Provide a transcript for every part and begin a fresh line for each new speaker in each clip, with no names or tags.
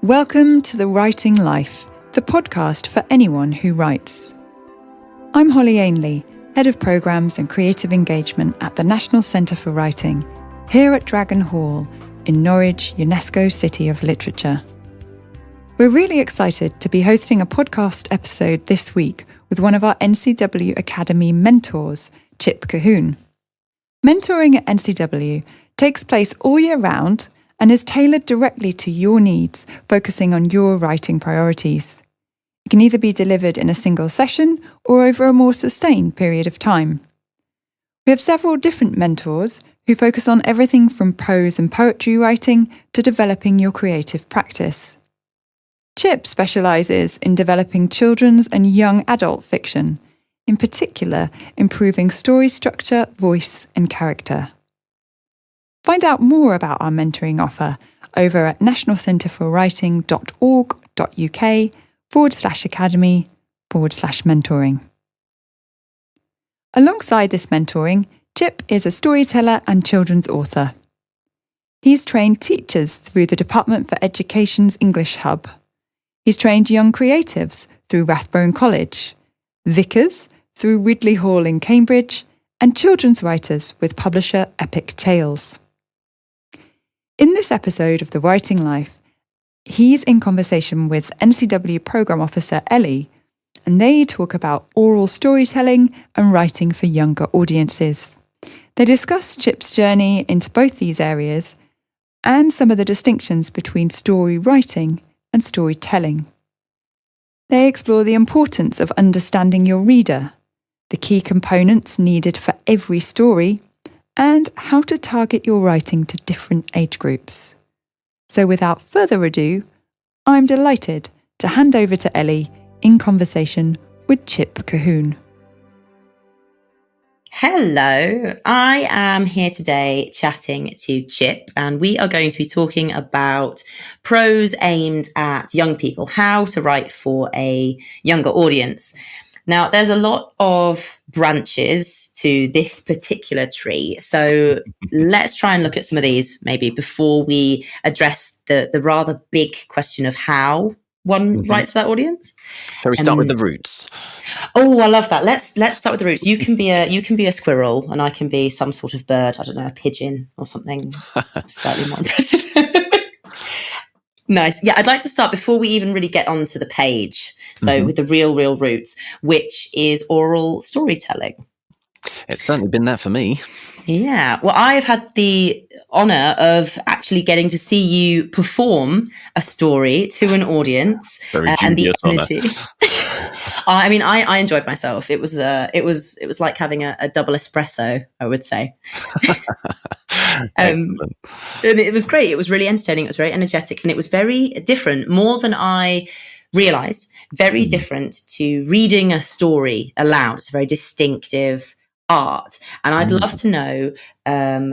Welcome to The Writing Life, the podcast for anyone who writes. I'm Holly Ainley, Head of Programmes and Creative Engagement at the National Centre for Writing, here at Dragon Hall in Norwich, UNESCO City of Literature. We're really excited to be hosting a podcast episode this week with one of our NCW Academy mentors, Chip Colquhoun. Mentoring at NCW takes place all year round and is tailored directly to your needs, focusing on your writing priorities. It can either be delivered in a single session or over a more sustained period of time. We have several different mentors who focus on everything from prose and poetry writing to developing your creative practice. Chip specialises in developing children's and young adult fiction, in particular improving story structure, voice and character. Find out more about our mentoring offer over at nationalcentreforwriting.org.uk/academy/mentoring. Alongside this mentoring, Chip is a storyteller and children's author. He's trained teachers through the Department for Education's English Hub. He's trained young creatives through Rathbone College, vicars through Ridley Hall in Cambridge, and children's writers with publisher Epic Tales. In this episode of The Writing Life, he's in conversation with NCW Programme Officer Ellie, and they talk about oral storytelling and writing for younger audiences. They discuss Chip's journey into both these areas and some of the distinctions between story writing and storytelling. They explore the importance of understanding your reader, the key components needed for every story, and how to target your writing to different age groups. So without further ado, I'm delighted to hand over to Ellie in conversation with Chip Colquhoun.
Hello, I am here today chatting to Chip, and we are going to be talking about prose aimed at young people, how to write for a younger audience. Now, there's a lot of branches to this particular tree, so let's try and look at some of these maybe before we address the rather big question of how one writes for that audience.
Shall we start with the roots?
Oh, I love that. Let's start with the roots. You can be a squirrel, and I can be some sort of bird. I don't know, a pigeon or something slightly more impressive. Nice. Yeah, I'd like to start before we even really get onto the page. So with the real roots, which is oral storytelling.
It's certainly been that for me.
Yeah. Well, I've had the honour of actually getting to see you perform a story to an audience.
Very
and the
dubious
energy. I mean, I enjoyed myself. It was like having a double espresso, I would say. And it was great. It was really entertaining. It was very energetic, and it was very different, more than I realised. Very different to reading a story aloud. It's a very distinctive art, and I'd love to know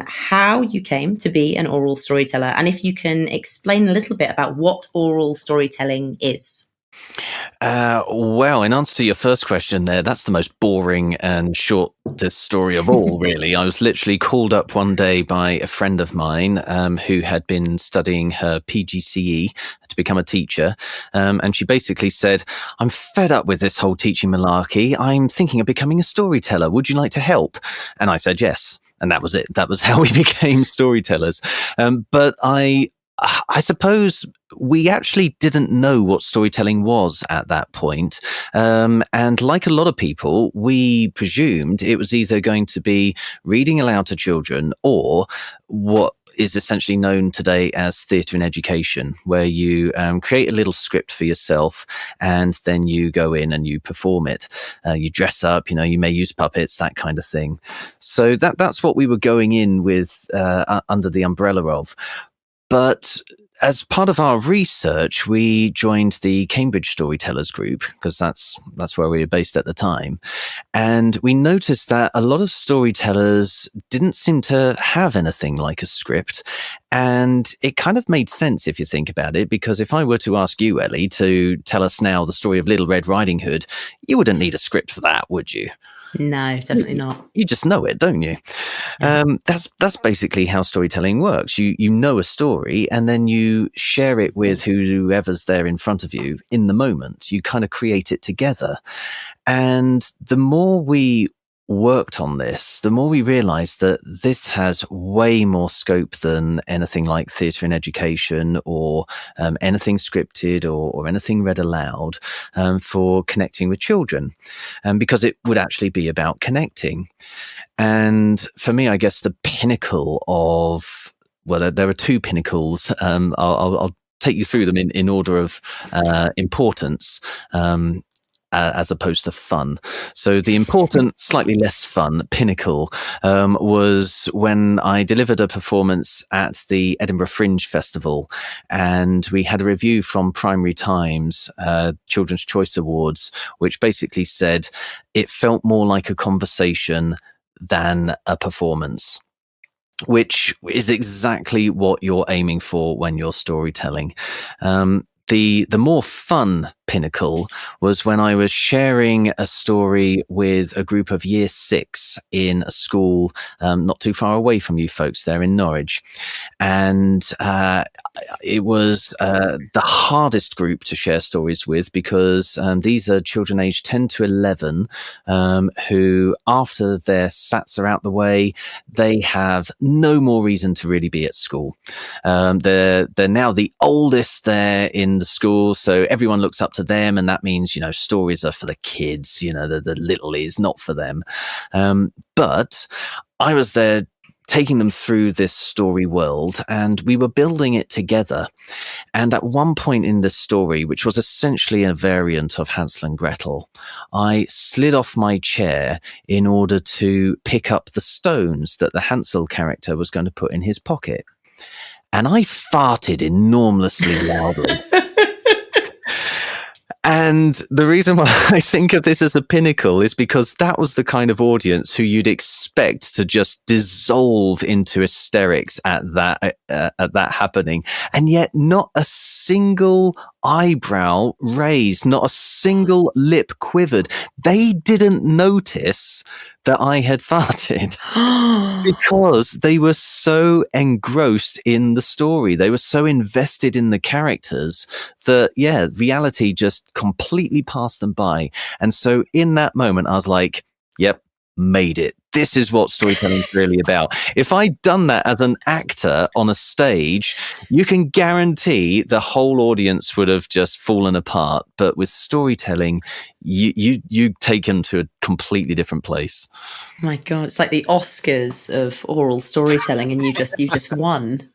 how you came to be an oral storyteller, and if you can explain a little bit about what oral storytelling is.
Well, in answer to your first question there, that's the most boring and shortest story of all, really. I was literally called up one day by a friend of mine who had been studying her PGCE to become a teacher. And she basically said, "I'm fed up with this whole teaching malarkey. I'm thinking of becoming a storyteller. Would you like to help?" And I said yes. And that was it. That was how we became storytellers. But I suppose we actually didn't know what storytelling was at that point. And like a lot of people, we presumed it was either going to be reading aloud to children or what is essentially known today as theatre in education, where you create a little script for yourself and then you go in and you perform it. You dress up, you may use puppets, that kind of thing. So that's what we were going in with under the umbrella of. But as part of our research, we joined the Cambridge Storytellers group, because that's where we were based at the time. And we noticed that a lot of storytellers didn't seem to have anything like a script. And it kind of made sense if you think about it, because if I were to ask you, Ellie, to tell us now the story of Little Red Riding Hood, you wouldn't need a script for that, would you?
No, definitely not.
You just know it, don't you?
Yeah.
That's basically how storytelling works. You know a story, and then you share it with whoever's there in front of you in the moment. You kind of create it together. And the more we worked on this, the more we realized that this has way more scope than anything like theatre in education or anything scripted or anything read aloud for connecting with children, because it would actually be about connecting. And for me, I guess the pinnacle of, well, there are two pinnacles. I'll take you through them in order of importance. As opposed to fun. So the important, slightly less fun pinnacle was when I delivered a performance at the Edinburgh Fringe Festival, and we had a review from Primary Times, Children's Choice Awards, which basically said it felt more like a conversation than a performance, which is exactly what you're aiming for when you're storytelling. The more fun pinnacle was when I was sharing a story with a group of year 6 in a school not too far away from you folks there in Norwich. And it was the hardest group to share stories with, because these are children aged 10 to 11 who, after their SATs are out the way, they have no more reason to really be at school. They're now the oldest there in the school, so everyone looks up to them, and that means, stories are for the kids, the little is not for them. But I was there taking them through this story world, and we were building it together. And at one point in the story, which was essentially a variant of Hansel and Gretel, I slid off my chair in order to pick up the stones that the Hansel character was going to put in his pocket. And I farted enormously loudly. And the reason why I think of this as a pinnacle is because that was the kind of audience who you'd expect to just dissolve into hysterics at that happening. And yet not a single eyebrow raised, not a single lip quivered. They didn't notice that I had farted because they were so engrossed in the story. They were so invested in the characters that, reality just completely passed them by. And so in that moment, I was like, yep, made it. This is what storytelling is really about. If I'd done that as an actor on a stage, you can guarantee the whole audience would have just fallen apart. But with storytelling, you take them to a completely different place.
My God, it's like the Oscars of oral storytelling, and you just won.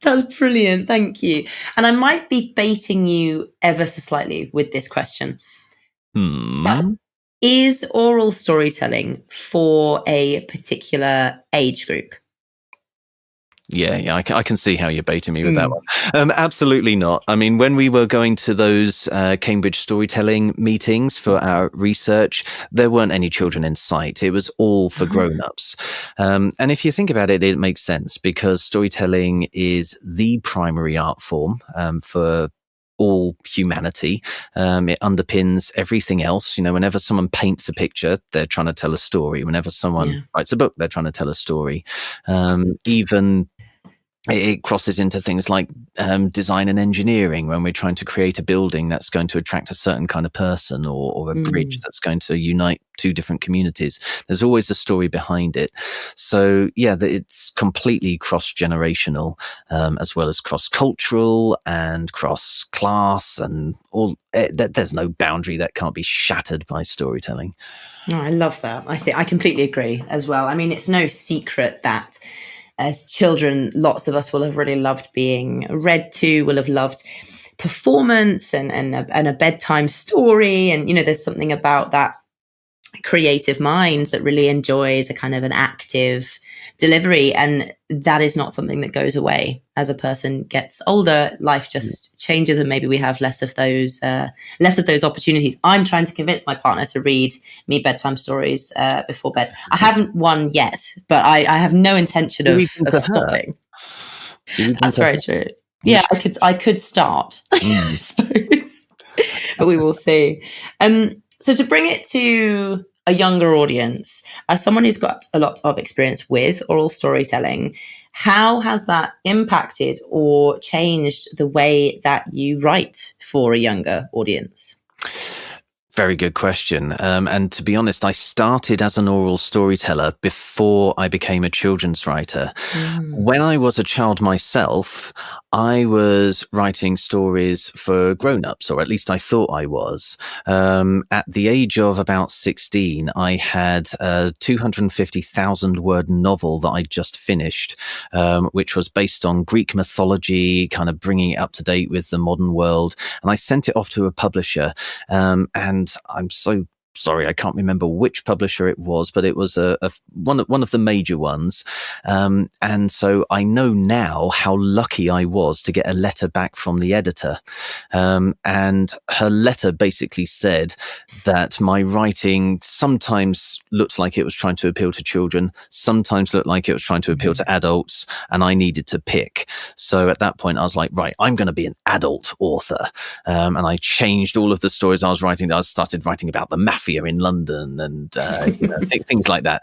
That's brilliant. Thank you. And I might be baiting you ever so slightly with this question. But is oral storytelling for a particular age group?
Yeah, I can see how you're baiting me with that one. Absolutely not. I mean, when we were going to those Cambridge storytelling meetings for our research, there weren't any children in sight. It was all for grown-ups. And if you think about it, it makes sense, because storytelling is the primary art form for all humanity. It underpins everything else. Whenever someone paints a picture, they're trying to tell a story. Whenever someone writes a book, they're trying to tell a story. Even it crosses into things like design and engineering, when we're trying to create a building that's going to attract a certain kind of person, or a bridge that's going to unite two different communities. There's always a story behind it. So it's completely cross-generational, as well as cross-cultural and cross-class, and all. There's no boundary that can't be shattered by storytelling.
Oh, I love that. I completely agree as well. I mean, it's no secret that as children, lots of us will have really loved being read to, will have loved performance and a bedtime story. And, there's something about that creative mind that really enjoys a kind of an active delivery. And that is not something that goes away as a person gets older. Life just changes, and maybe we have less of those opportunities. I'm trying to convince my partner to read me bedtime stories before bed. I haven't one yet, but I have no intention of stopping. That's very true. Yeah, I could start, I suppose. but we will see. So to bring it to a younger audience, as someone who's got a lot of experience with oral storytelling, how has that impacted or changed the way that you write for a younger audience?
Very good question. And to be honest, I started as an oral storyteller before I became a children's writer. When I was a child myself, I was writing stories for grown-ups, or at least I thought I was. At the age of about 16, I had a 250,000 word novel that I just finished, which was based on Greek mythology, kind of bringing it up to date with the modern world. And I sent it off to a publisher, and I'm so sorry, I can't remember which publisher it was, but it was one of the major ones. And so I know now how lucky I was to get a letter back from the editor. And her letter basically said that my writing sometimes looked like it was trying to appeal to children, sometimes looked like it was trying to appeal to adults, and I needed to pick. So at that point, I was like, right, I'm going to be an adult author. And I changed all of the stories I was writing. I started writing about the mafia in London and things like that.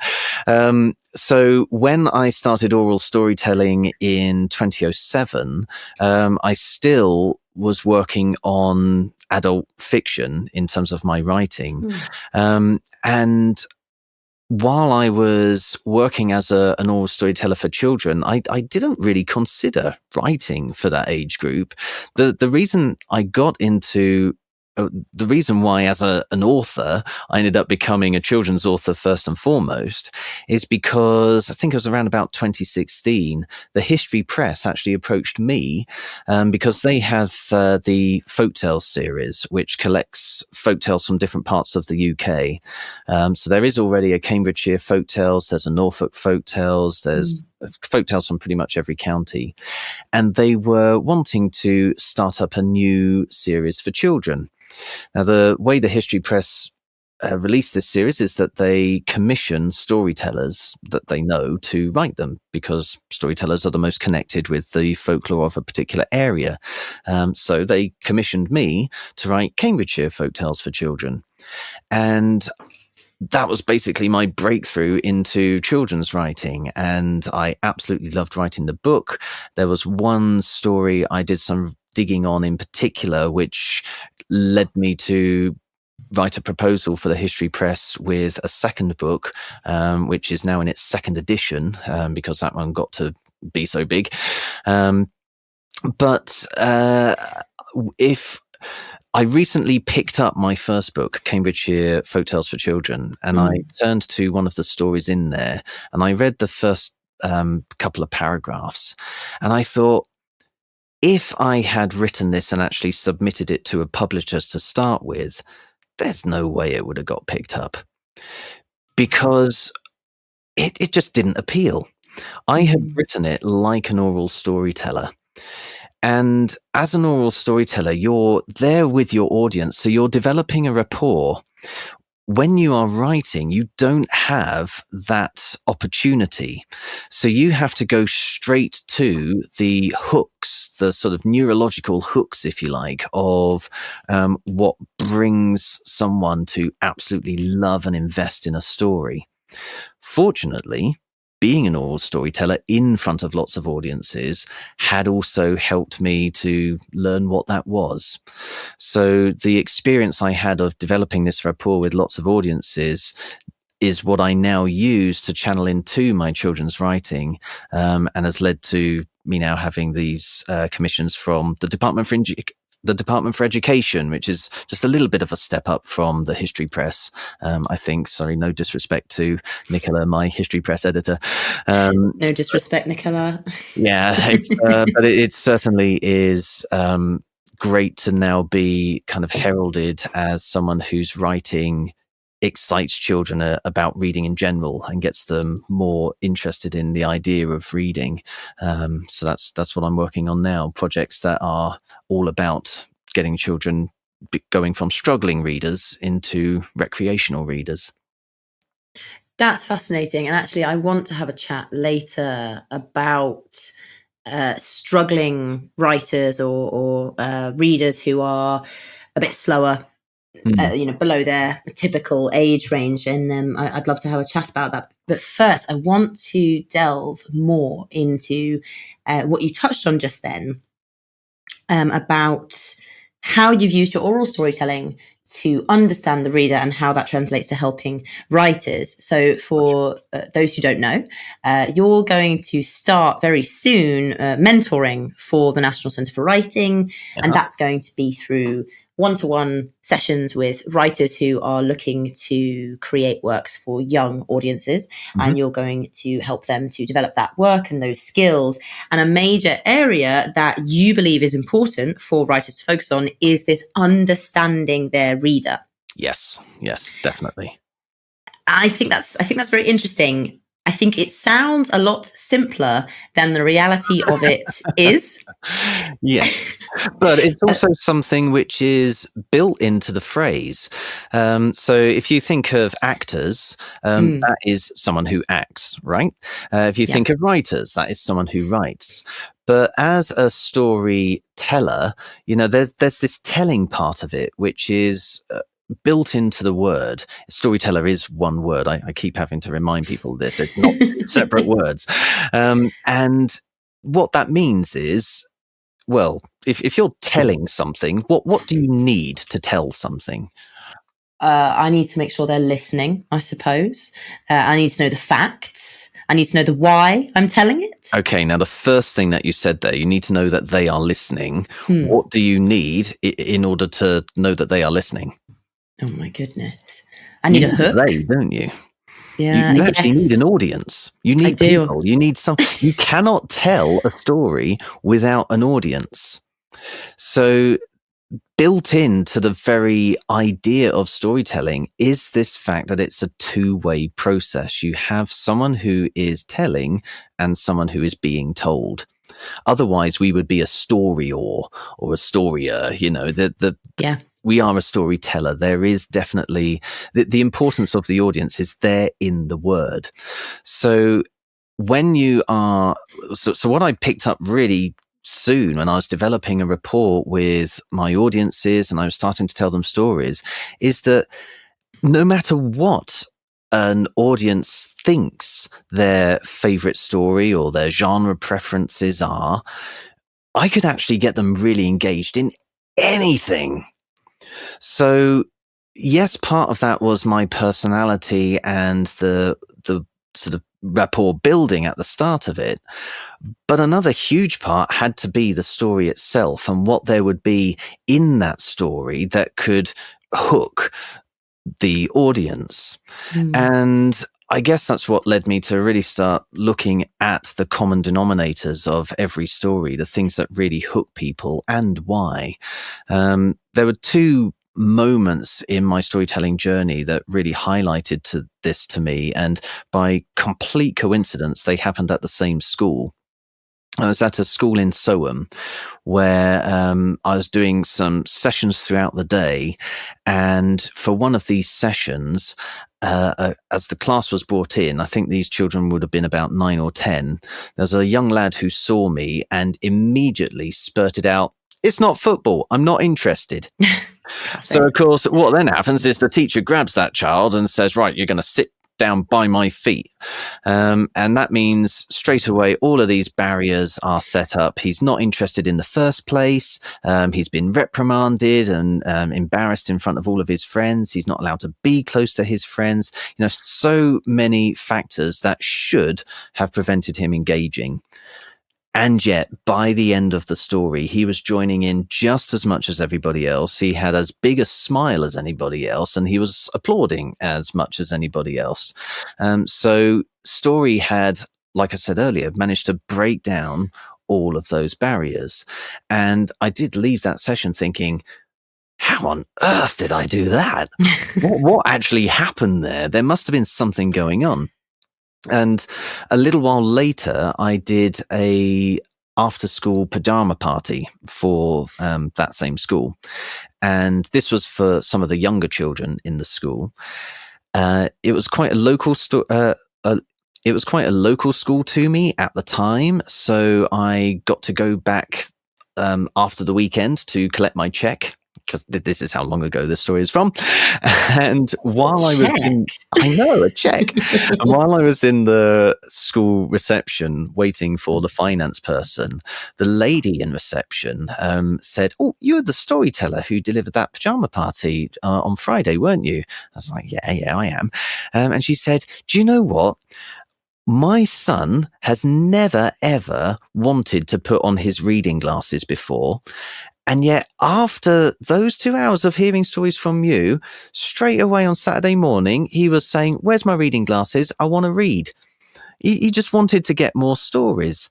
So when I started oral storytelling in 2007, I still was working on adult fiction in terms of my writing. And while I was working as an oral storyteller for children, I didn't really consider writing for that age group. The reason I got into the reason why, as an author, I ended up becoming a children's author first and foremost is because I think it was around about 2016, the History Press actually approached me because they have the Folktales series, which collects folktales from different parts of the UK. So there is already a Cambridgeshire Folktales, there's a Norfolk Folktales, there's folktales from pretty much every county. And they were wanting to start up a new series for children. Now, the way the History Press released this series is that they commission storytellers that they know to write them, because storytellers are the most connected with the folklore of a particular area. So they commissioned me to write Cambridgeshire folktales for children. And that was basically my breakthrough into children's writing, and I absolutely loved writing the book. There was one story I did some digging on in particular, which led me to write a proposal for the History Press with a second book, which is now in its second edition, because that one got to be so big. But if I recently picked up my first book, Cambridgeshire Folktales for Children, and I turned to one of the stories in there, and I read the first couple of paragraphs, and I thought, if I had written this and actually submitted it to a publisher to start with, there's no way it would have got picked up, because it just didn't appeal. I had written it like an oral storyteller. And as an oral storyteller, you're there with your audience, so you're developing a rapport. When you are writing, you don't have that opportunity. So you have to go straight to the hooks, the sort of neurological hooks, if you like, of what brings someone to absolutely love and invest in a story. Fortunately, being an oral storyteller in front of lots of audiences had also helped me to learn what that was. So the experience I had of developing this rapport with lots of audiences is what I now use to channel into my children's writing, and has led to me now having these commissions from the Department for Education, which is just a little bit of a step up from the History Press, I think. Sorry, no disrespect to Nicola, my History Press editor.
No disrespect, Nicola.
Yeah, but it certainly is great to now be kind of heralded as someone whose writing excites children about reading in general and gets them more interested in the idea of reading. So that's what I'm working on now, projects that are all about getting children going from struggling readers into recreational readers.
That's fascinating. And actually, I want to have a chat later about struggling writers or readers who are a bit slower, below their typical age range. And I'd love to have a chat about that. But first, I want to delve more into what you touched on just then, about how you've used your oral storytelling to understand the reader and how that translates to helping writers. So for those who don't know, you're going to start very soon mentoring for the National Centre for Writing, and that's going to be through one-to-one sessions with writers who are looking to create works for young audiences, and you're going to help them to develop that work and those skills. And a major area that you believe is important for writers to focus on is this understanding their reader.
Yes, definitely.
I think that's very interesting. I think it sounds a lot simpler than the reality of it is.
Yes, but it's also something which is built into the phrase. So if you think of actors, that is someone who acts, right? If you think of writers, that is someone who writes. But as a storyteller, there's this telling part of it, which is built into the word. Storyteller is one word. I keep having to remind people this. It's not separate words. And what that means is, well, if you're telling something, what do you need to tell something?
I need to make sure they're listening, I suppose. I need to know the facts. I need to know the why I'm telling it.
Okay, now the first thing that you said there, you need to know that they are listening. What do you need in order to know that they are listening?
Oh my goodness. I need a hook.
Don't you?
Yeah.
You actually need an audience. You need people. You need some. You cannot tell a story without an audience. So built into the very idea of storytelling is this fact that it's a two-way process. You have someone who is telling and someone who is being told. Otherwise, we would be a story or a storyer. We are a storyteller. There is definitely the importance of the audience is there in the word. So when you are, so what I picked up really soon when I was developing a rapport with my audiences and I was starting to tell them stories is that no matter what an audience thinks their favorite story or their genre preferences are, I could actually get them really engaged in anything. So, yes, part of that was my personality and the sort of rapport building at the start of it. But another huge part had to be the story itself and what there would be in that story that could hook the audience. And I guess that's what led me to really start looking at the common denominators of every story, the things that really hook people and why. There were two moments in my storytelling journey that really highlighted this to me. And by complete coincidence, they happened at the same school. I was at a school in Soham where I was doing some sessions throughout the day. And for one of these sessions, as the class was brought in, I think these children would have been about 9 or 10. There was a young lad who saw me and immediately spurted out, "It's not football. I'm not interested." So, of course, what then happens is the teacher grabs that child and says, "Right, you're going to sit down by my feet." And that means straight away, all of these barriers are set up. He's not interested in the first place. He's been reprimanded and embarrassed in front of all of his friends. He's not allowed to be close to his friends. So many factors that should have prevented him engaging. And yet, by the end of the story, he was joining in just as much as everybody else. He had as big a smile as anybody else, and he was applauding as much as anybody else. So story had, like I said earlier, managed to break down all of those barriers. And I did leave that session thinking, how on earth did I do that? What actually happened there? There must have been something going on. And a little while later, I did a after-school pajama party for that same school. And this was for some of the younger children in the school. It was quite a local it was quite a local school to me at the time. So I got to go back after the weekend to collect my check because this is how long ago this story is from. And while I was a check. And while I was in the school reception waiting for the finance person, the lady in reception said, "Oh, you're the storyteller who delivered that pajama party on Friday, weren't you?" I was like, yeah, I am. And she said, "Do you know what? My son has never, ever wanted to put on his reading glasses before. And yet, after those 2 hours of hearing stories from you, straight away on Saturday morning, he was saying, 'Where's my reading glasses? I want to read.' He just wanted to get more stories."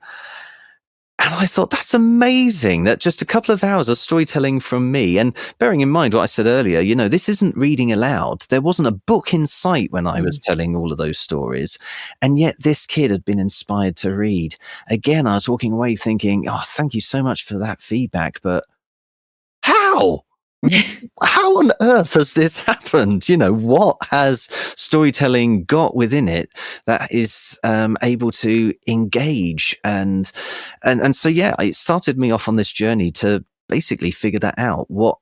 And I thought, that's amazing that just a couple of hours of storytelling from me, and bearing in mind what I said earlier, this isn't reading aloud. There wasn't a book in sight when I was telling all of those stories. And yet this kid had been inspired to read. Again, I was walking away thinking, oh, thank you so much for that feedback, but how? How on earth has this happened? What has storytelling got within it that is able to engage? And so, yeah, it started me off on this journey to basically figure that out. What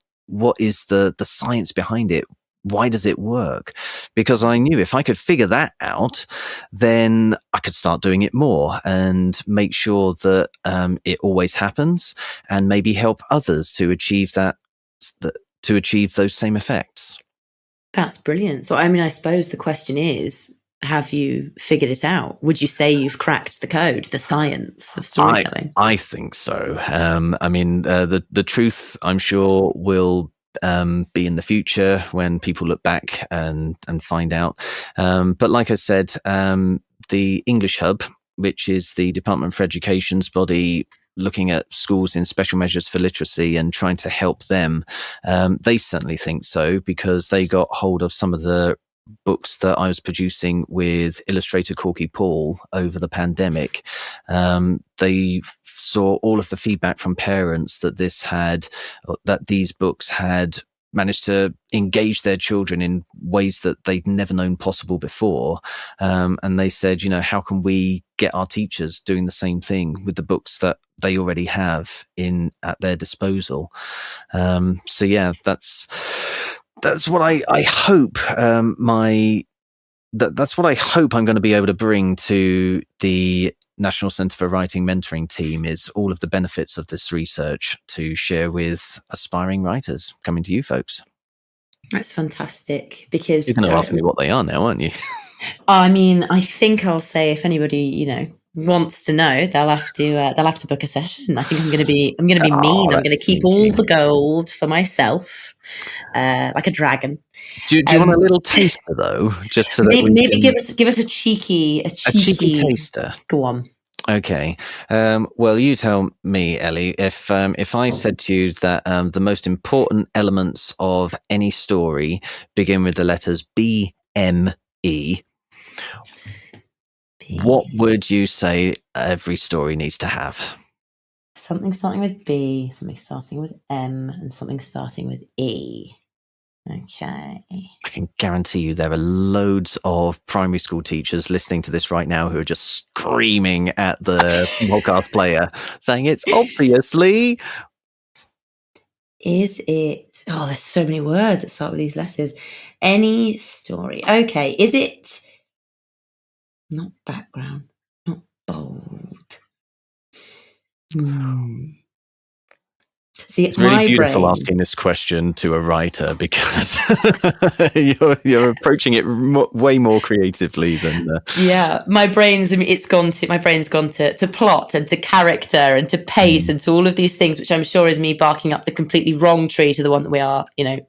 is the science behind it? Why does it work? Because I knew if I could figure that out, then I could start doing it more and make sure that it always happens, and maybe help others to achieve to achieve those same effects.
That's brilliant. So, I suppose the question is, have you figured it out? Would you say you've cracked the code, the science of storytelling?
I think so. The truth, I'm sure, will be in the future when people look back and find out. But like I said, the English Hub, which is the Department for Education's body looking at schools in special measures for literacy and trying to help them, they certainly think so, because they got hold of some of the books that I was producing with illustrator Corky Paul over the pandemic. They saw all of the feedback from parents that these books had managed to engage their children in ways that they'd never known possible before. And they said, how can we get our teachers doing the same thing with the books that they already have at their disposal? So yeah, that's what I hope that's what I hope I'm going to be able to bring to the National Centre for Writing mentoring team, is all of the benefits of this research to share with aspiring writers coming to you folks.
That's fantastic, because
you're going to ask me what they are now, aren't you?
I think I'll say, if anybody, wants to know, they'll have to book a session. I think I'm going to be mean. I'm going to keep all the gold for myself, like a dragon.
Do you want a little taster though, just so that
maybe give us a cheeky
taster?
Go on.
Okay. Well, you tell me, Ellie, if I said to you that the most important elements of any story begin with the letters B, M, E, what would you say every story needs to have?
Something starting with B, something starting with M, and something starting with E. Okay.
I can guarantee you there are loads of primary school teachers listening to this right now who are just screaming at the podcast player, saying it's obviously...
Is it... Oh, there's so many words that start with these letters. Any story. Okay. Is it... Not background, not bold. See,
it's really beautiful asking this question to a writer, because you're approaching it way more creatively than.
Yeah, my brain's gone to plot and to character and to pace and to all of these things, which I'm sure is me barking up the completely wrong tree to the one that we are,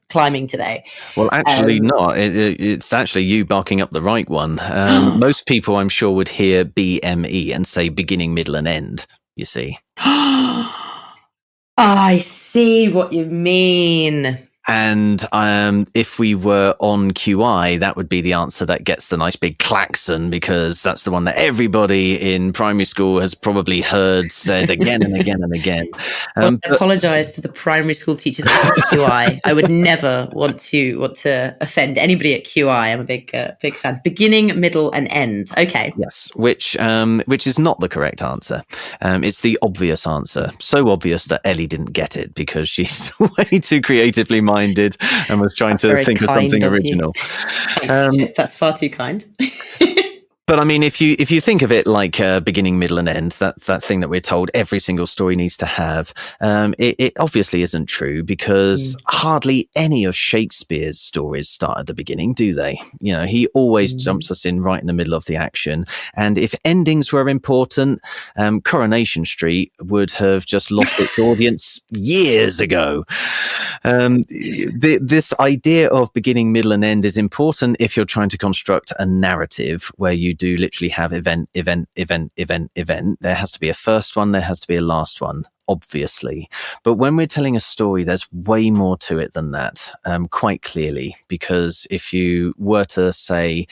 climbing today.
Well, actually, not. It's actually you barking up the right one. Most people, I'm sure, would hear BME and say beginning, middle, and end. You see.
I see what you mean.
And if we were on QI, that would be the answer that gets the nice big klaxon, because that's the one that everybody in primary school has probably heard said again and again and again.
I apologise to the primary school teachers at QI. I would never want to offend anybody at QI. I'm a big fan. Beginning, middle, and end. Okay.
Yes, which is not the correct answer. It's the obvious answer. So obvious that Ellie didn't get it because she's way too creatively minded and was trying to think of something original.
Thanks, Chip. That's far too kind.
But I mean, if you think of it like beginning, middle, and end, that thing that we're told every single story needs to have, it obviously isn't true, because hardly any of Shakespeare's stories start at the beginning, do they? You know, he always jumps us in right in the middle of the action. And if endings were important, Coronation Street would have just lost its audience years ago. This idea of beginning, middle, and end is important if you're trying to construct a narrative where you do literally have event. There has to be a first one, there has to be a last one, obviously. But when we're telling a story, there's way more to it than that, quite clearly. Because if you were to say,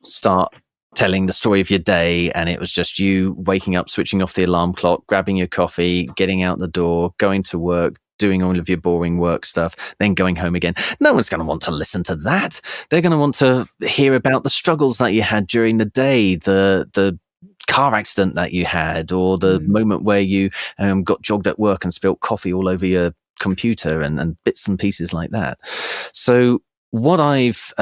start telling the story of your day, and it was just you waking up, switching off the alarm clock, grabbing your coffee, getting out the door, going to work, doing all of your boring work stuff, then going home again. No one's going to want to listen to that. They're going to want to hear about the struggles that you had during the day, the car accident that you had, or the moment where you got jogged at work and spilt coffee all over your computer, and bits and pieces like that. So what I've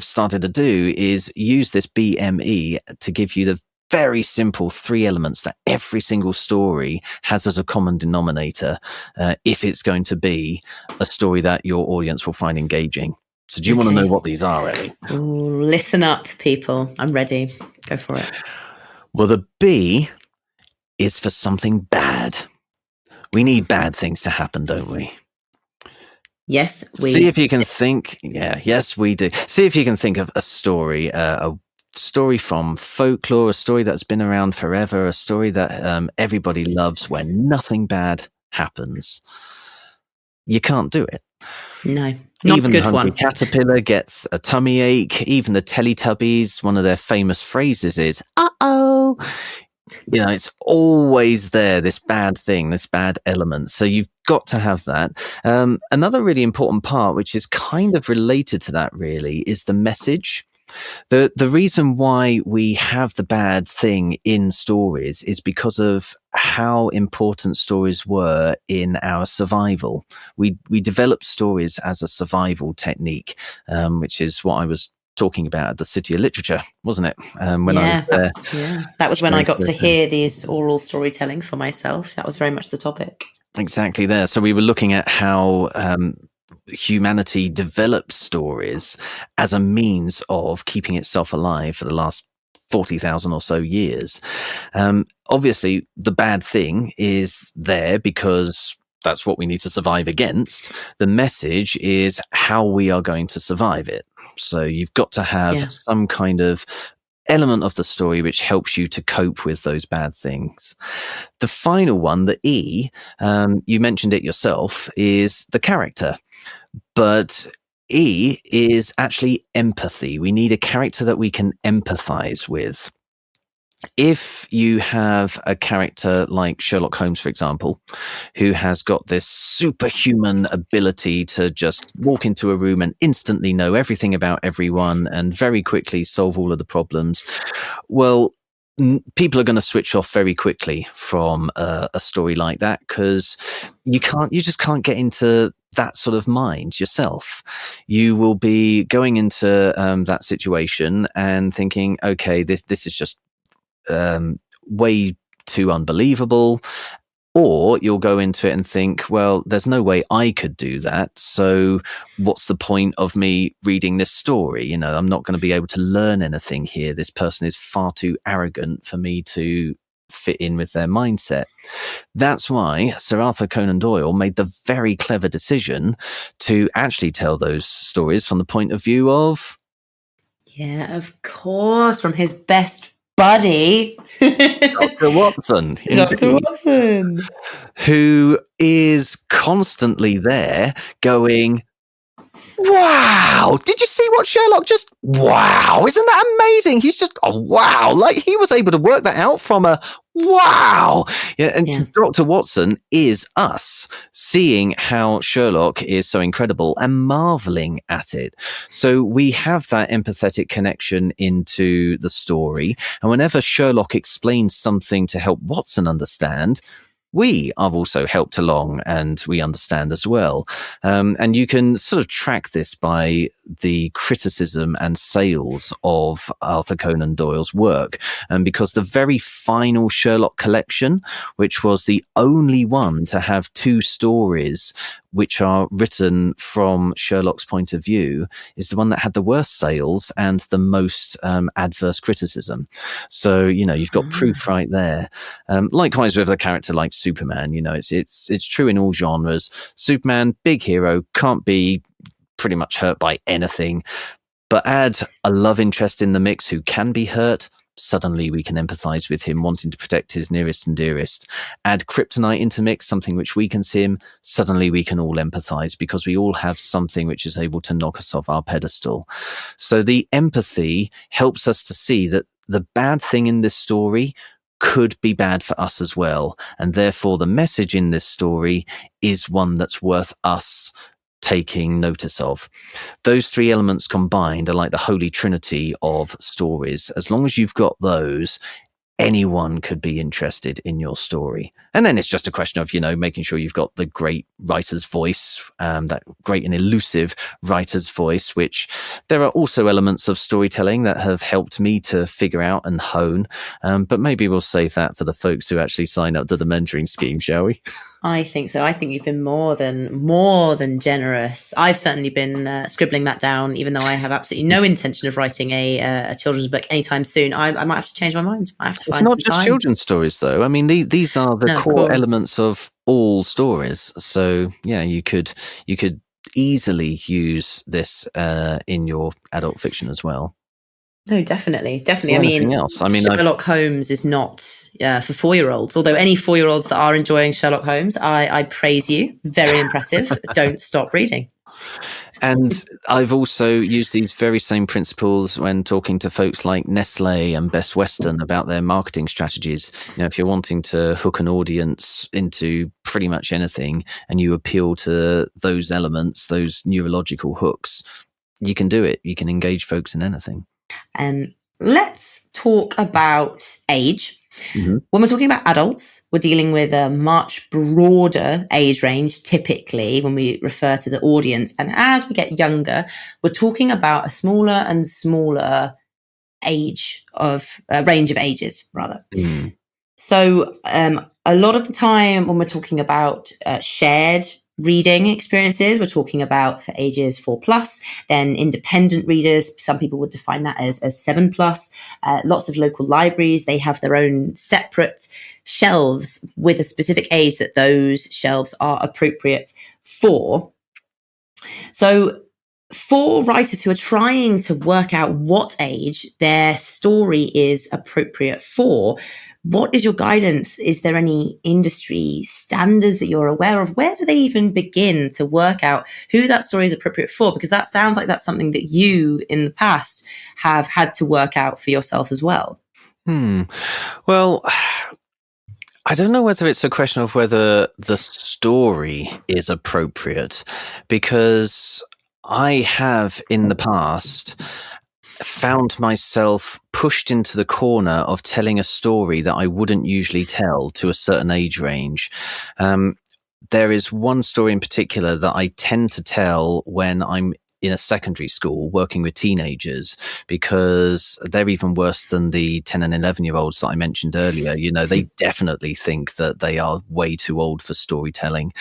started to do is use this BME to give you the very simple 3 elements that every single story has as a common denominator, if it's going to be a story that your audience will find engaging. So do you want to know what these are, Ellie?
Ooh, listen up, people. I'm ready. Go for it.
Well, the B is for something bad. We need bad things to happen, don't we?
Yes, we
See if you can think. Yeah, yes, we do. See if you can think of a story, a story from folklore, a story that's been around forever, a story that everybody loves, where nothing bad happens. You can't do it.
No, not
Even
a good
the hungry
one.
caterpillar gets a tummy ache. Even the Teletubbies, one of their famous phrases is "uh-oh." You know, it's always there, this bad thing, this bad element. So you've got to have that. Another really important part, which is kind of related to that really, is the message. The reason why we have the bad thing in stories is because of how important stories were in our survival. We developed stories as a survival technique, which is what I was talking about at the City of Literature, wasn't it? When I was there.
That was when I got to hear this oral storytelling for myself. That was very much the topic.
Exactly there. So we were looking at how humanity developed stories as a means of keeping itself alive for the last 40,000 or so years. Obviously, the bad thing is there because that's what we need to survive against. The message is how we are going to survive it. So you've got to have some kind of element of the story which helps you to cope with those bad things. The final one, the E, you mentioned it yourself, is the character. But E is actually empathy. We need a character that we can empathize with. If you have a character like Sherlock Holmes, for example, who has got this superhuman ability to just walk into a room and instantly know everything about everyone and very quickly solve all of the problems, well, people are going to switch off very quickly from a story like that, because you just can't get into that sort of mind yourself. You will be going into that situation and thinking, okay, this is just way too unbelievable. Or you'll go into it and think, well, there's no way I could do that. So what's the point of me reading this story? You know, I'm not going to be able to learn anything here. This person is far too arrogant for me to fit in with their mindset. That's why Sir Arthur Conan Doyle made the very clever decision to actually tell those stories from the point of view of...
Yeah, of course, from his best buddy.
Dr. Watson.
Dr.
Indeed.
Watson.
Who is constantly there going, wow, did you see what Sherlock just, wow, isn't that amazing? He's just, oh, wow, like he was able to work that out from a wow. Yeah, and Dr. Watson is us seeing how Sherlock is so incredible and marveling at it. So we have that empathetic connection into the story. And whenever Sherlock explains something to help Watson understand, we are also helped along and we understand as well. And you can sort of track this by the criticism and sales of Arthur Conan Doyle's work. Because the very final Sherlock collection, which was the only one to have 2 stories which are written from Sherlock's point of view, is the one that had the worst sales and the most adverse criticism. So, you've got proof right there. Likewise with a character like Superman, it's true in all genres. Superman, big hero, can't be pretty much hurt by anything. But add a love interest in the mix who can be hurt, suddenly we can empathize with him wanting to protect his nearest and dearest. Add kryptonite into mix, something which weakens him, suddenly we can all empathize because we all have something which is able to knock us off our pedestal. So the empathy helps us to see that the bad thing in this story could be bad for us as well. And therefore the message in this story is one that's worth us taking notice of. Those 3 elements combined are like the holy trinity of stories. As long as you've got those, anyone could be interested in your story. And then it's just a question of, making sure you've got the great writer's voice, that great and elusive writer's voice, which there are also elements of storytelling that have helped me to figure out and hone. But maybe we'll save that for the folks who actually sign up to the mentoring scheme, shall we?
I think so. I think you've been more than generous. I've certainly been scribbling that down, even though I have absolutely no intention of writing a children's book anytime soon. I might have to change my mind. I have to
It's not just children's stories, though. I mean, these are the core elements of all stories. So, yeah, you could easily use this in your adult fiction as well.
No, definitely. I mean, Sherlock Holmes is not for 4-year-olds. Although any 4-year-olds that are enjoying Sherlock Holmes, I praise you. Very impressive. Don't stop reading.
And I've also used these very same principles when talking to folks like Nestle and Best Western about their marketing strategies. If you're wanting to hook an audience into pretty much anything and you appeal to those elements, those neurological hooks, you can do it. You can engage folks in anything.
Let's talk about age. Mm-hmm. When we're talking about adults, we're dealing with a much broader age range, typically, when we refer to the audience. And as we get younger, we're talking about a smaller and smaller range of ages, rather. Mm. So a lot of the time when we're talking about shared reading experiences, we're talking about for ages 4+, then independent readers, some people would define that as 7+. Lots of local libraries, they have their own separate shelves with a specific age that those shelves are appropriate for. So for writers who are trying to work out what age their story is appropriate for, what is your guidance? Is there any industry standards that you're aware of? Where do they even begin to work out who that story is appropriate for? Because that sounds like that's something that you in the past have had to work out for yourself as well.
Well, I don't know whether it's a question of whether the story is appropriate, because I have in the past found myself pushed into the corner of telling a story that I wouldn't usually tell to a certain age range. There is one story in particular that I tend to tell when I'm in a secondary school working with teenagers, because they're even worse than the 10 and 11-year-olds that I mentioned earlier. They definitely think that they are way too old for storytelling.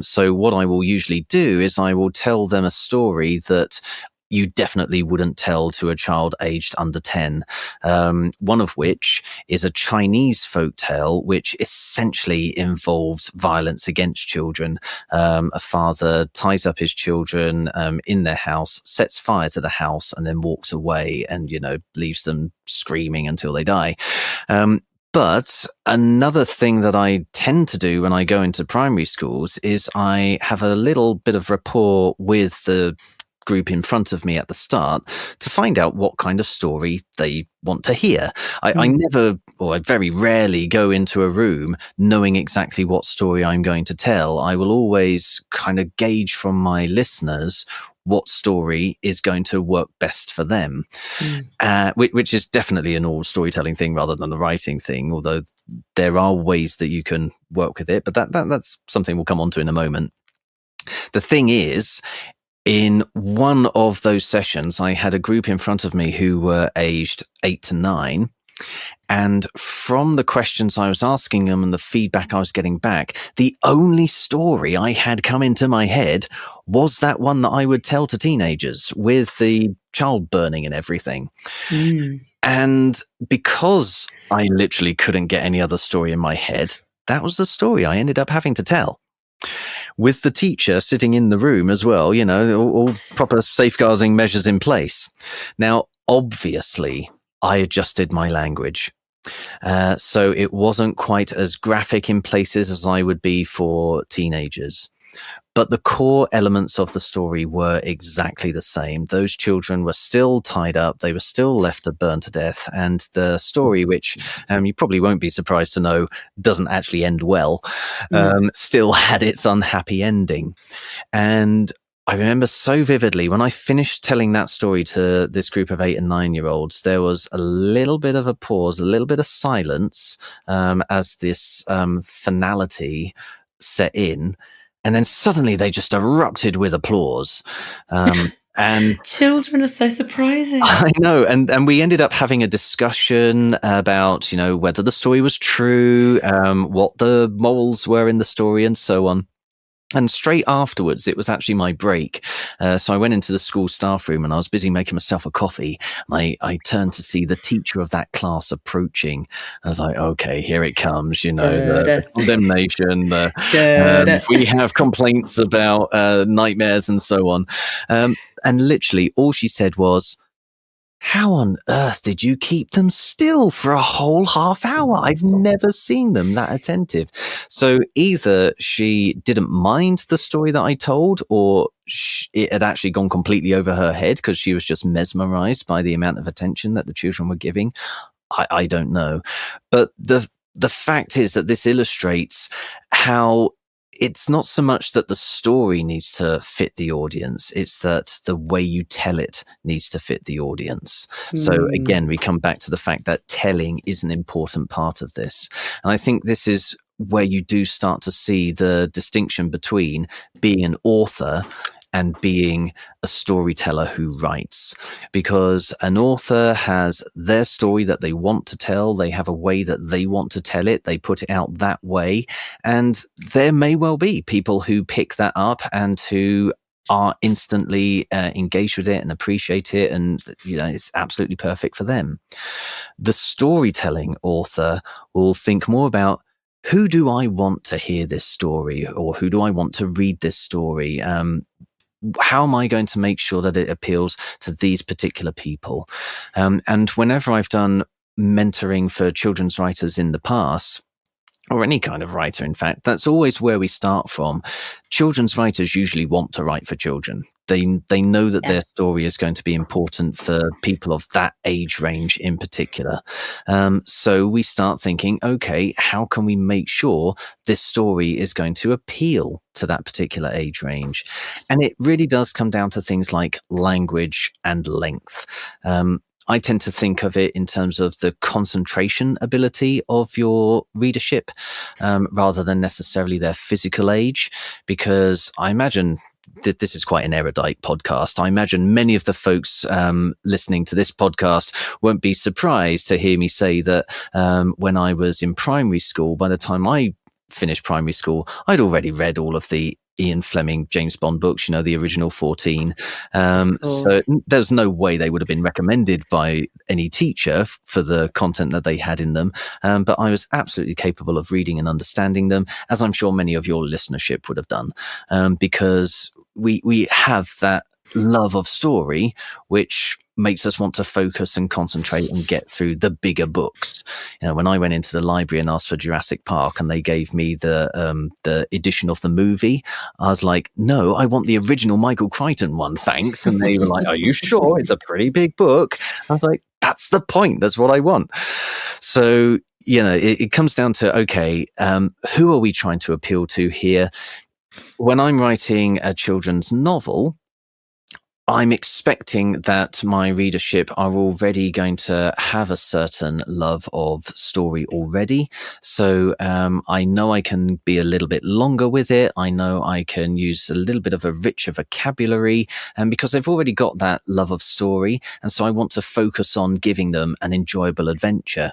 So what I will usually do is I will tell them a story that you definitely wouldn't tell to a child aged under 10. One of which is a Chinese folktale, which essentially involves violence against children. A father ties up his children in their house, sets fire to the house, and then walks away and, leaves them screaming until they die. But another thing that I tend to do when I go into primary schools is I have a little bit of rapport with the group in front of me at the start to find out what kind of story they want to hear. I never, or I very rarely go into a room knowing exactly what story I'm going to tell. I will always kind of gauge from my listeners what story is going to work best for them, which is definitely an all storytelling thing rather than a writing thing, although there are ways that you can work with it, but that's something we'll come on to in a moment. The thing is, in one of those sessions, I had a group in front of me who were aged 8 to 9. And from the questions I was asking them and the feedback I was getting back, the only story I had come into my head was that one that I would tell to teenagers with the child burning and everything. And because I literally couldn't get any other story in my head, that was the story I ended up having to tell. With the teacher sitting in the room as well, all proper safeguarding measures in place. Now, obviously, I adjusted my language. So it wasn't quite as graphic in places as I would be for teenagers. But the core elements of the story were exactly the same. Those children were still tied up. They were still left to burn to death. And the story, which you probably won't be surprised to know doesn't actually end well, still had its unhappy ending. And I remember so vividly when I finished telling that story to this group of 8 and 9-year-olds, there was a little bit of a pause, a little bit of silence as this finality set in. And then suddenly they just erupted with applause. And
children are so surprising.
I know. And we ended up having a discussion about, whether the story was true, what the morals were in the story and so on. And straight afterwards, it was actually my break. So I went into the school staff room and I was busy making myself a coffee. I turned to see the teacher of that class approaching. I was like, okay, here it comes, the condemnation. We have complaints about nightmares and so on. And literally all she said was, how on earth did you keep them still for a whole half hour? I've never seen them that attentive. So either she didn't mind the story that I told, or it had actually gone completely over her head because she was just mesmerized by the amount of attention that the children were giving. I don't know. But the fact is that this illustrates how it's not so much that the story needs to fit the audience, it's that the way you tell it needs to fit the audience. So again, we come back to the fact that telling is an important part of this. And I think this is where you do start to see the distinction between being an author and being a storyteller who writes, because an author has their story that they want to tell. They have a way that they want to tell it. They put it out that way. And there may well be people who pick that up and who are instantly engaged with it and appreciate it. And, it's absolutely perfect for them. The storytelling author will think more about, who do I want to hear this story, or who do I want to read this story? How am I going to make sure that it appeals to these particular people? And whenever I've done mentoring for children's writers in the past, or any kind of writer, in fact, that's always where we start from. Children's writers usually want to write for children. They know that their story is going to be important for people of that age range in particular. So we start thinking, okay, how can we make sure this story is going to appeal to that particular age range? And it really does come down to things like language and length. I tend to think of it in terms of the concentration ability of your readership, rather than necessarily their physical age, because I imagine that this is quite an erudite podcast. I imagine many of the folks listening to this podcast won't be surprised to hear me say that when I was in primary school, by the time I finished primary school, I'd already read all of the Ian Fleming James Bond books, the original 14. So there's no way they would have been recommended by any teacher for the content that they had in them. But I was absolutely capable of reading and understanding them, as I'm sure many of your listenership would have done, because we have that love of story, which makes us want to focus and concentrate and get through the bigger books. When I went into the library and asked for Jurassic Park and they gave me the edition of the movie, I was like, no, I want the original Michael Crichton one, thanks. And they were like, are you sure? It's a pretty big book. I was like, that's the point. That's what I want. So, it comes down to, okay, who are we trying to appeal to here? When I'm writing a children's novel, I'm expecting that my readership are already going to have a certain love of story already. So I know I can be a little bit longer with it. I know I can use a little bit of a richer vocabulary, because they've already got that love of story. And so I want to focus on giving them an enjoyable adventure.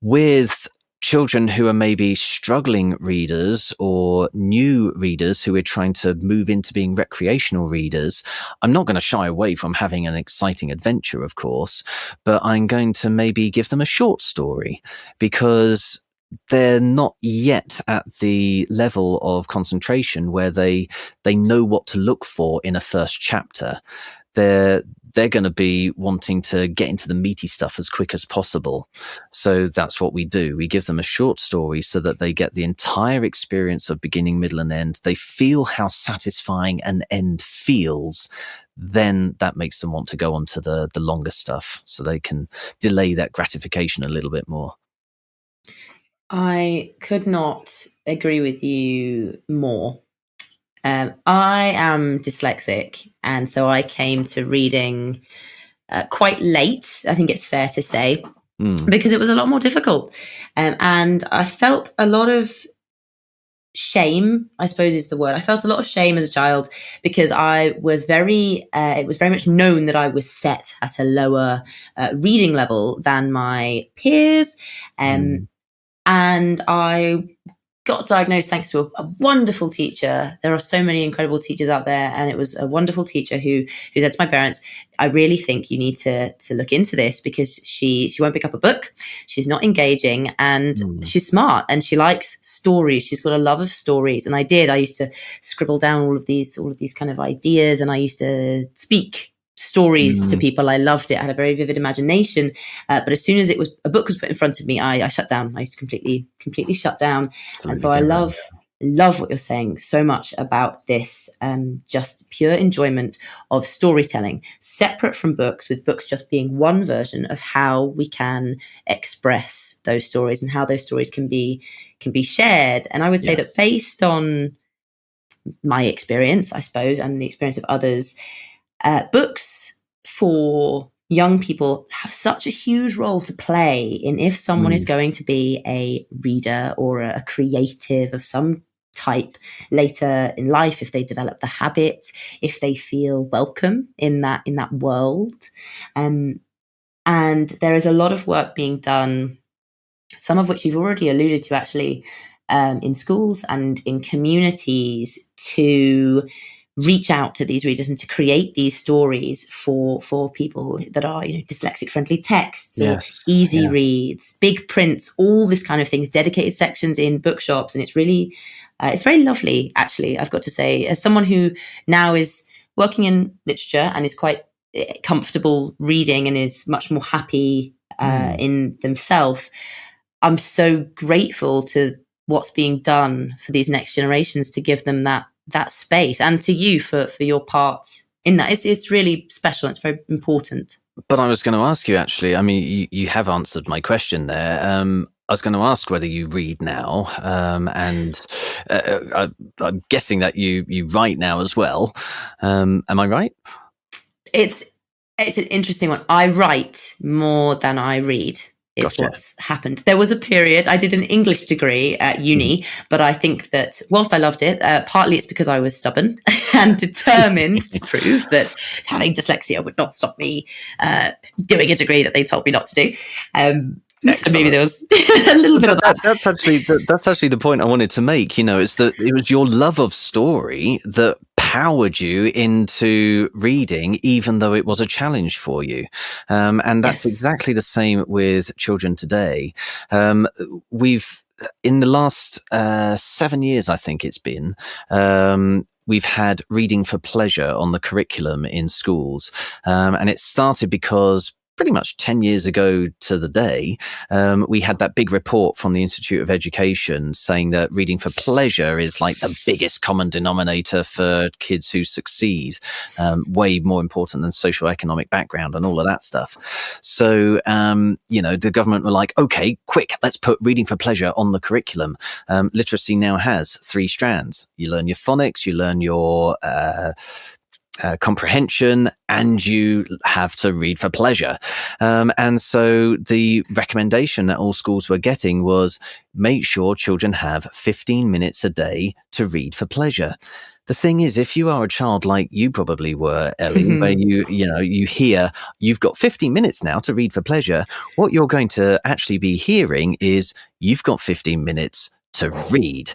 With children who are maybe struggling readers or new readers who are trying to move into being recreational readers, I'm not going to shy away from having an exciting adventure, of course, but I'm going to maybe give them a short story, because they're not yet at the level of concentration where they know what to look for in a first chapter. They're going to be wanting to get into the meaty stuff as quick as possible. So that's what we do. We give them a short story so that they get the entire experience of beginning, middle, and end. They feel how satisfying an end feels. Then that makes them want to go on to the longer stuff, so they can delay that gratification a little bit more.
I could not agree with you more. I am dyslexic, and so I came to reading quite late, I think it's fair to say, because it was a lot more difficult. And I felt a lot of shame, I suppose is the word. I felt a lot of shame as a child, because I was it was very much known that I was set at a lower reading level than my peers. And I got diagnosed thanks to a wonderful teacher. There are so many incredible teachers out there, and it was a wonderful teacher who said to my parents, I really think you need to look into this, because she won't pick up a book, she's not engaging, and she's smart, and she likes stories. She's got a love of stories. And I used to scribble down all of these kind of ideas, and I used to speak stories to people. I loved it. I had a very vivid imagination. But as soon as a book was put in front of me, I shut down. I used to completely shut down. Absolutely. And so I love what you're saying so much about this, just pure enjoyment of storytelling, separate from books, with books just being one version of how we can express those stories and how those stories can be shared. And I would say that based on my experience, I suppose, and the experience of others, books for young people have such a huge role to play in if someone is going to be a reader or a creative of some type later in life, if they develop the habit, if they feel welcome in that world. And there is a lot of work being done, some of which you've already alluded to actually, in schools and in communities, to reach out to these readers and to create these stories for people that are, dyslexic friendly texts, or easy reads, big prints, all this kind of things, dedicated sections in bookshops. And it's really, it's very lovely, actually, I've got to say, as someone who now is working in literature and is quite comfortable reading and is much more happy in themselves. I'm so grateful to what's being done for these next generations to give them that space, and to you for your part in that. It's really special. It's very important.
But I was going to ask you, actually, I mean, you have answered my question there. I was going to ask whether you read now, and I'm guessing that you write now as well. Am I right? It's
an interesting one. I write more than I read. Is what's happened. There was a period, I did an English degree at uni, but I think that whilst I loved it, partly it's because I was stubborn and determined to prove that having dyslexia would not stop me doing a degree that they told me not to do. So maybe there was a little bit of that.
That's actually the point I wanted to make. It's that it was your love of story that powered you into reading, even though it was a challenge for you. And that's exactly the same with children today. We've in the last 7 years, I think it's been, we've had reading for pleasure on the curriculum in schools. And it started because pretty much 10 years ago to the day, we had that big report from the Institute of Education saying that reading for pleasure is like the biggest common denominator for kids who succeed, way more important than socioeconomic background and all of that stuff. So, the government were like, okay, quick, let's put reading for pleasure on the curriculum. Literacy now has 3 strands. You learn your phonics, you learn your comprehension, and you have to read for pleasure. And so the recommendation that all schools were getting was make sure children have 15 minutes a day to read for pleasure. The thing is, if you are a child like you probably were, Ellie, where you hear you've got 15 minutes now to read for pleasure, what you're going to actually be hearing is you've got 15 minutes to read.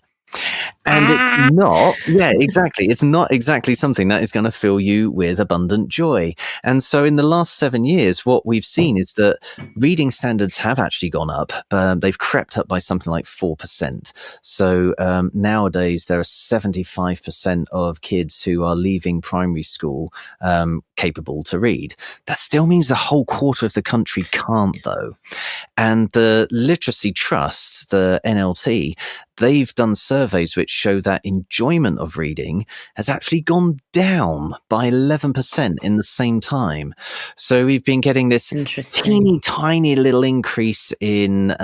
And it's not, exactly. It's not exactly something that is going to fill you with abundant joy. And so in the last 7 years, what we've seen is that reading standards have actually gone up. They've crept up by something like 4%. So nowadays, there are 75% of kids who are leaving primary school capable to read. That still means the whole quarter of the country can't, though. And the Literacy Trust, the NLT, they've done surveys which show that enjoyment of reading has actually gone down by 11% in the same time. So we've been getting this teeny tiny little increase in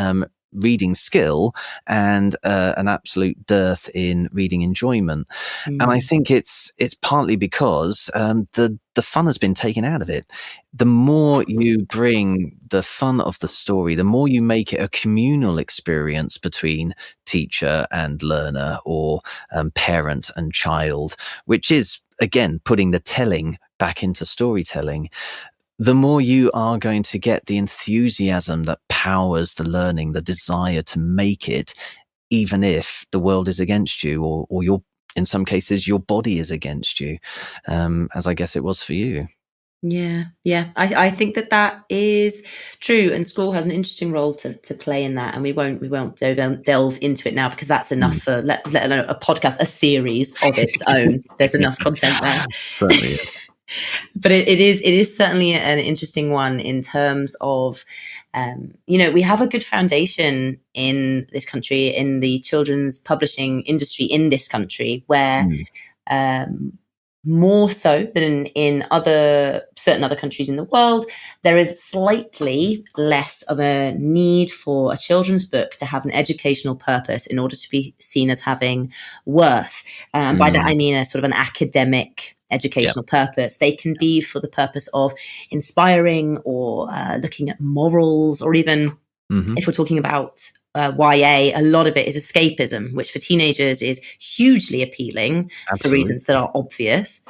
reading skill and an absolute dearth in reading enjoyment. And I think it's partly because the fun has been taken out of it. The more you bring the fun of the story, the more you make it a communal experience between teacher and learner, or parent and child, which is, again, putting the telling back into storytelling, the more you are going to get the enthusiasm that powers the learning, the desire to make it, even if the world is against you, or your, in some cases, your body is against you, as I guess it was for you.
Yeah. I think that is true, and school has an interesting role to play in that, and we won't delve into it now, because that's enough for let alone a podcast, a series of its own. There's enough content there.
Certainly is.
But it is certainly an interesting one in terms of, we have a good foundation in this country, in the children's publishing industry in this country, where more so than in certain other countries in the world, there is slightly less of a need for a children's book to have an educational purpose in order to be seen as having worth. By that, I mean a sort of an academic educational purpose. They can be for the purpose of inspiring, or looking at morals, or even if we're talking about YA, a lot of it is escapism, which for teenagers is hugely appealing. Absolutely. For reasons that are obvious.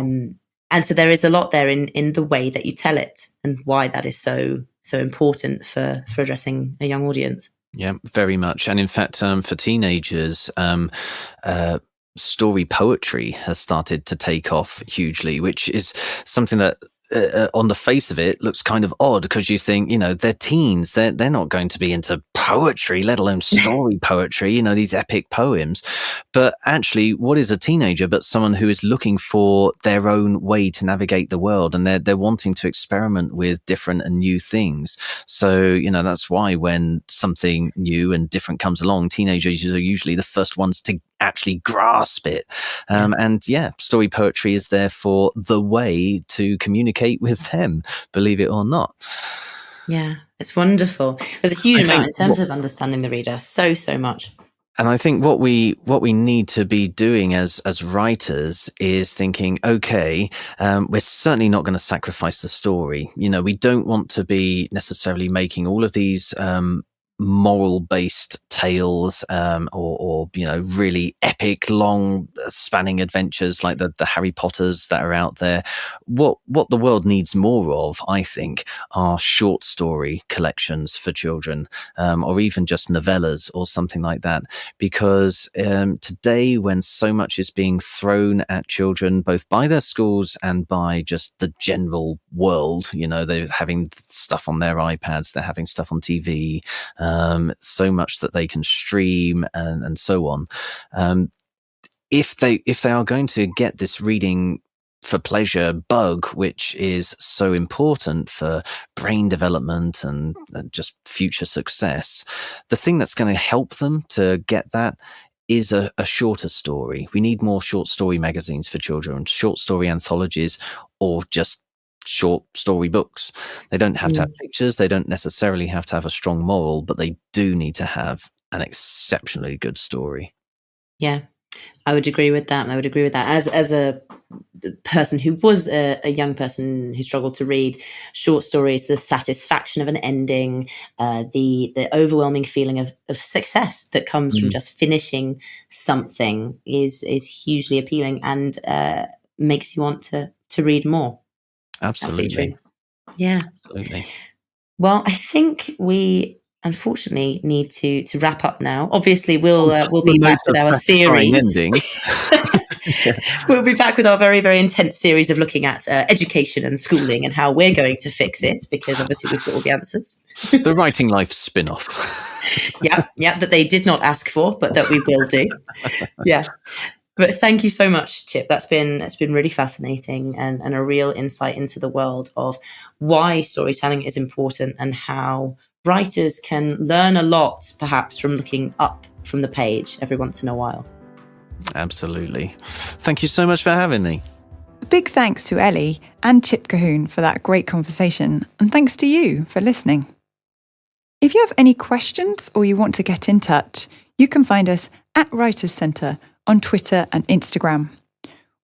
And so there is a lot there in the way that you tell it, and why that is so important for addressing a young audience.
Yeah, very much. And in fact, for teenagers, story poetry has started to take off hugely, which is something that on the face of it looks kind of odd, because you think, they're teens, they're not going to be into poetry, let alone story poetry, these epic poems. But actually, what is a teenager but someone who is looking for their own way to navigate the world, and they're wanting to experiment with different and new things. So, that's why when something new and different comes along, teenagers are usually the first ones to actually grasp it. And story poetry is therefore the way to communicate with them, believe it or not.
Yeah, it's wonderful. There's a huge amount in terms of understanding the reader, so much.
And I think what we need to be doing as writers is thinking, okay, we're certainly not going to sacrifice the story. We don't want to be necessarily making all of these moral-based tales, or really epic, long spanning adventures like the Harry Potters that are out there. What the world needs more of, I think, are short story collections for children, or even just novellas or something like that. Because today, when so much is being thrown at children, both by their schools and by just the general world, they're having stuff on their iPads, they're having stuff on TV, so much that they can stream and so on. If they are going to get this reading for pleasure bug, which is so important for brain development and just future success, the thing that's going to help them to get that is a shorter story. We need more short story magazines for children, short story anthologies, or just short story books. They don't have to have pictures. They don't necessarily have to have a strong moral, but they do need to have an exceptionally good story.
Yeah, I would agree with that. As a person who was a young person who struggled to read, short stories, the satisfaction of an ending, the overwhelming feeling of success that comes from just finishing something is hugely appealing and makes you want to read more.
Absolutely.
Yeah.
Absolutely.
Well, I think we unfortunately need to wrap up now. Obviously, we'll be back with our series. We'll be back with our very, very intense series of looking at education and schooling and how we're going to fix it, because obviously we've got all the answers.
The Writing Life spin-off.
Yeah, that they did not ask for, but that we will do. Yeah. But thank you so much, Chip. That's been really fascinating and a real insight into the world of why storytelling is important and how writers can learn a lot, perhaps, from looking up from the page every once in a while.
Absolutely. Thank you so much for having me.
A big thanks to Ellie and Chip Colquhoun for that great conversation, and thanks to you for listening. If you have any questions or you want to get in touch, you can find us at Writers Centre on Twitter and Instagram.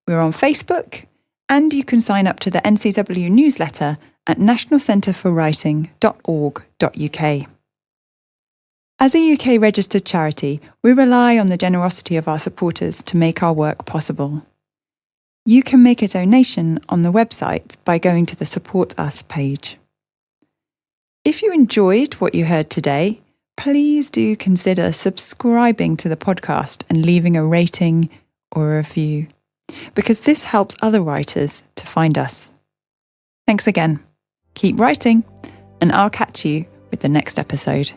We're on Facebook, and you can sign up to the NCW newsletter at nationalcentreforwriting.org.uk. As a UK registered charity, we rely on the generosity of our supporters to make our work possible. You can make a donation on the website by going to the Support Us page. If you enjoyed what you heard today, please do consider subscribing to the podcast and leaving a rating or a review, because this helps other writers to find us. Thanks again. Keep writing, and I'll catch you with the next episode.